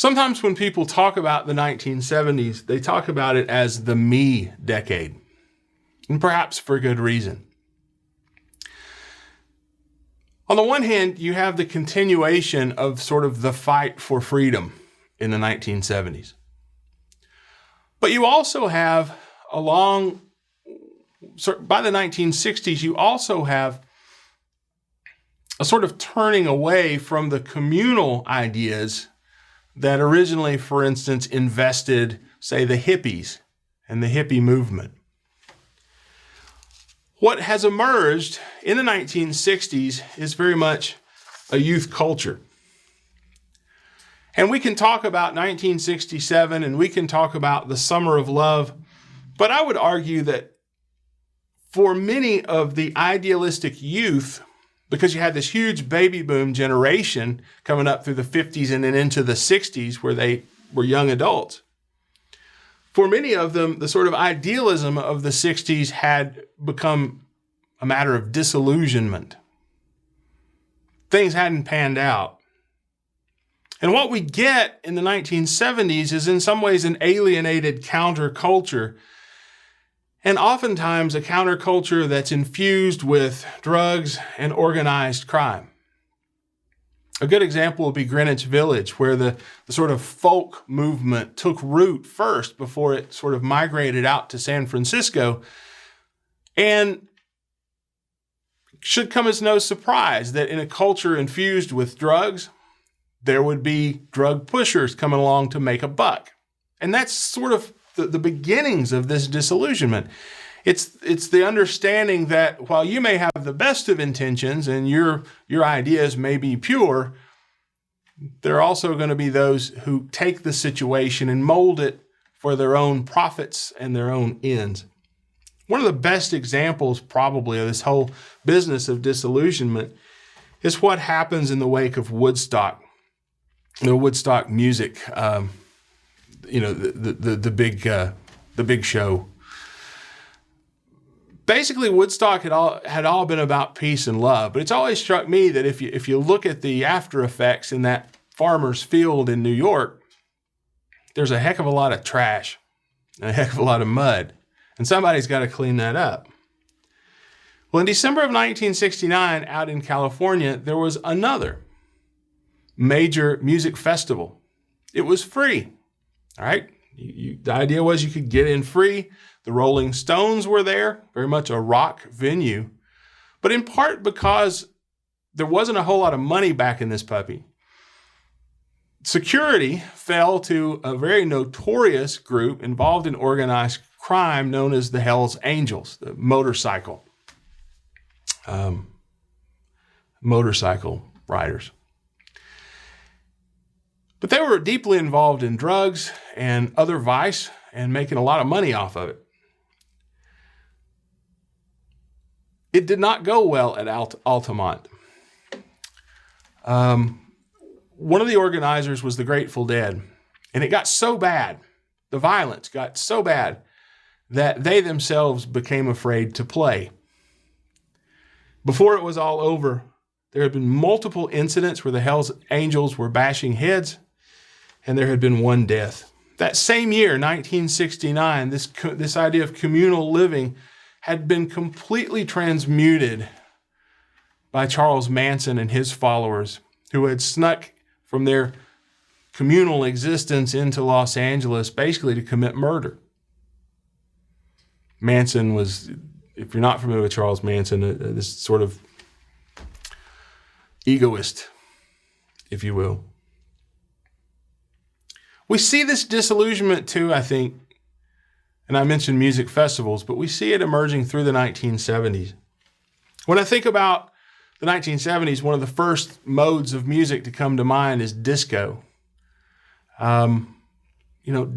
Sometimes when people talk about the 1970s, they talk about it as the me decade, and perhaps for good reason. On the one hand, you have the continuation of sort of the fight for freedom in the 1970s. But you also have by the 1960s, you also have a sort of turning away from the communal ideas that originally, for instance, invested, say, the hippies and the hippie movement. What has emerged in the 1960s is very much a youth culture. And we can talk about 1967 and we can talk about the Summer of Love, but I would argue that for many of the idealistic youth, because you had this huge baby boom generation coming up through the 50s and then into the 60s where they were young adults, for many of them, the sort of idealism of the 60s had become a matter of disillusionment. Things hadn't panned out. And what we get in the 1970s is in some ways an alienated counterculture, and oftentimes a counterculture that's infused with drugs and organized crime. A good example would be Greenwich Village, where the sort of folk movement took root first before it sort of migrated out to San Francisco. And should come as no surprise that in a culture infused with drugs, there would be drug pushers coming along to make a buck. And that's sort of the beginnings of this disillusionment. It's the understanding that while you may have the best of intentions and your ideas may be pure, there are also going to be those who take the situation and mold it for their own profits and their own ends. One of the best examples probably of this whole business of disillusionment is what happens in the wake of Woodstock, the Woodstock music, the big show. Basically, Woodstock had all been about peace and love, but it's always struck me that if you look at the after effects in that farmer's field in New York, there's a heck of a lot of trash and a heck of a lot of mud, and somebody's got to clean that up. Well, in December of 1969, out in California, there was another major music festival. It was free. All right. The idea was you could get in free. The Rolling Stones were there, very much a rock venue, but in part because there wasn't a whole lot of money back in this puppy. Security fell to a very notorious group involved in organized crime known as the Hells Angels, the motorcycle riders. But they were deeply involved in drugs and other vice and making a lot of money off of it. It did not go well at Altamont. One of the organizers was the Grateful Dead, and it got so bad, the violence got so bad, that they themselves became afraid to play. Before it was all over, there had been multiple incidents where the Hells Angels were bashing heads, and there had been one death. That same year, 1969, this idea of communal living had been completely transmuted by Charles Manson and his followers, who had snuck from their communal existence into Los Angeles basically to commit murder. Manson was, if you're not familiar with Charles Manson, this sort of egoist, if you will. We see this disillusionment too, I think, and I mentioned music festivals, but we see it emerging through the 1970s. When I think about the 1970s, one of the first modes of music to come to mind is disco.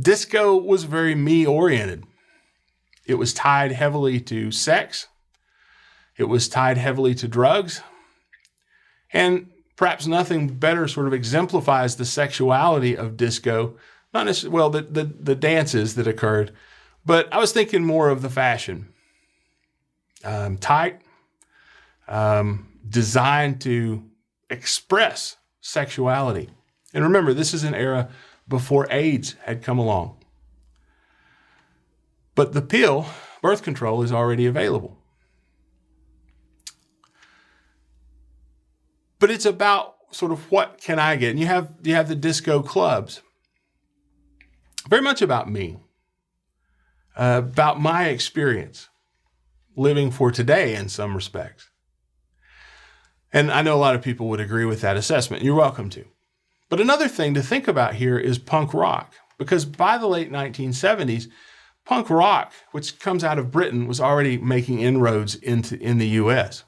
Disco was very me-oriented. It was tied heavily to sex. It was tied heavily to drugs. And perhaps nothing better sort of exemplifies the sexuality of disco. Not necessarily, well, the dances that occurred, but I was thinking more of the fashion. Tight, designed to express sexuality. And remember, this is an era before AIDS had come along. But the pill, birth control, is already available. But it's about sort of what can I get? And you have the disco clubs. Very much about me, about my experience living for today in some respects. And I know a lot of people would agree with that assessment. You're welcome to. But another thing to think about here is punk rock, because by the late 1970s, punk rock, which comes out of Britain, was already making inroads in the U.S.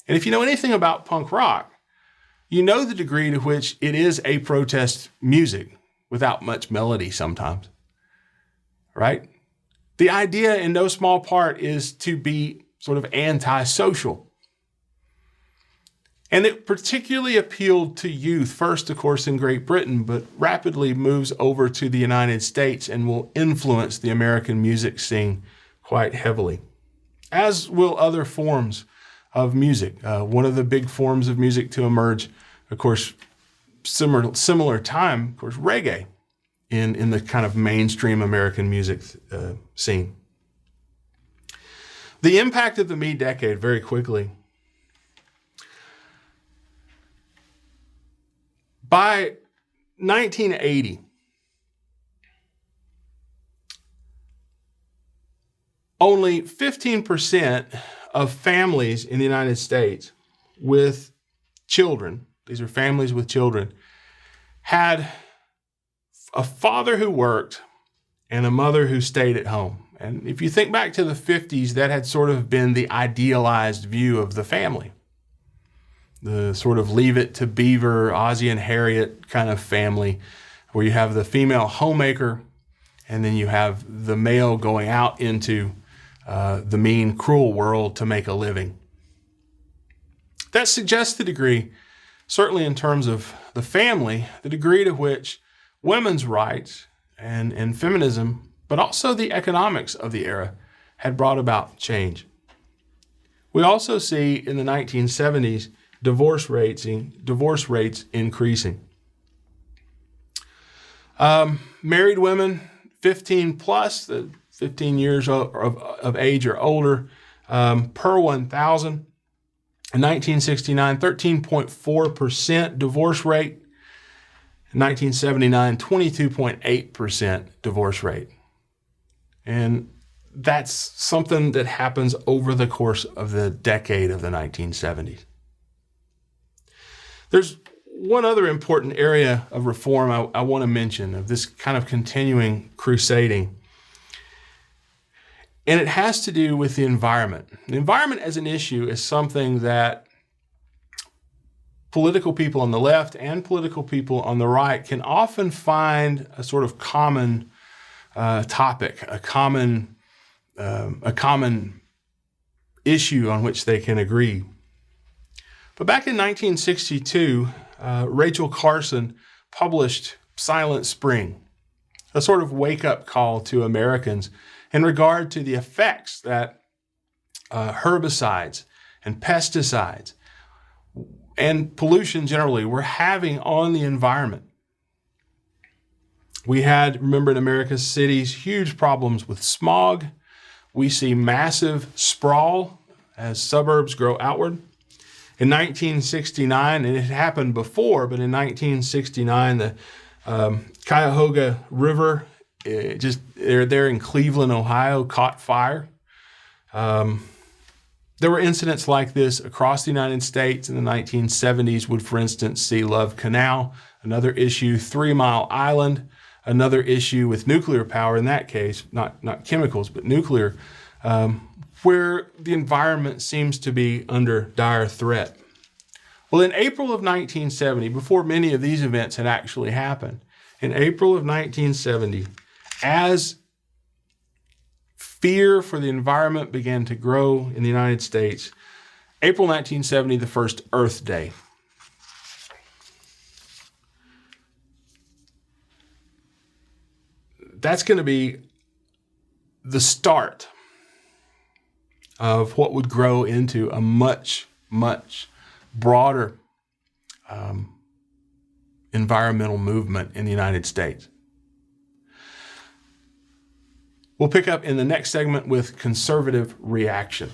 And if you know anything about punk rock, you know the degree to which it is a protest music without much melody sometimes, right? The idea in no small part is to be sort of antisocial. And it particularly appealed to youth, first, of course, in Great Britain, but rapidly moves over to the United States and will influence the American music scene quite heavily, as will other forms of music. One of the big forms of music to emerge, of course, similar time, of course, reggae in the kind of mainstream American music scene. The impact of the Me decade, very quickly. By 1980, only 15% of families in the United States with children, these are families with children, had a father who worked and a mother who stayed at home. And if you think back to the 50s, that had sort of been the idealized view of the family. The sort of Leave It to Beaver, Ozzie and Harriet kind of family, where you have the female homemaker and then you have the male going out into the mean, cruel world to make a living. That suggests the degree, certainly in terms of the family, the degree to which women's rights and feminism, but also the economics of the era, had brought about change. We also see in the 1970s divorce rates increasing. Married women, 15 plus, 15 years of age or older, per 1,000. In 1969, 13.4% divorce rate. In 1979, 22.8% divorce rate. And that's something that happens over the course of the decade of the 1970s. There's one other important area of reform I want to mention, of this kind of continuing crusading. And it has to do with the environment. The environment as an issue is something that political people on the left and political people on the right can often find a sort of common topic, a common issue on which they can agree. But back in 1962, Rachel Carson published Silent Spring, a sort of wake-up call to Americans in regard to the effects that herbicides and pesticides and pollution generally were having on the environment. We had, remember, in America's cities, huge problems with smog. We see massive sprawl as suburbs grow outward. In 1969, and it had happened before, but in 1969, the Cuyahoga River, there in Cleveland, Ohio, caught fire. There were incidents like this across the United States in the 1970s. Would, for instance, see Love Canal, another issue, 3 Mile Island, another issue with nuclear power, in that case, not chemicals, but nuclear, where the environment seems to be under dire threat. Well, in April of 1970, before many of these events had actually happened, in April of 1970, as fear for the environment began to grow in the United States, April 1970, the first Earth Day. That's going to be the start of what would grow into a much, much broader environmental movement in the United States. We'll pick up in the next segment with conservative reaction.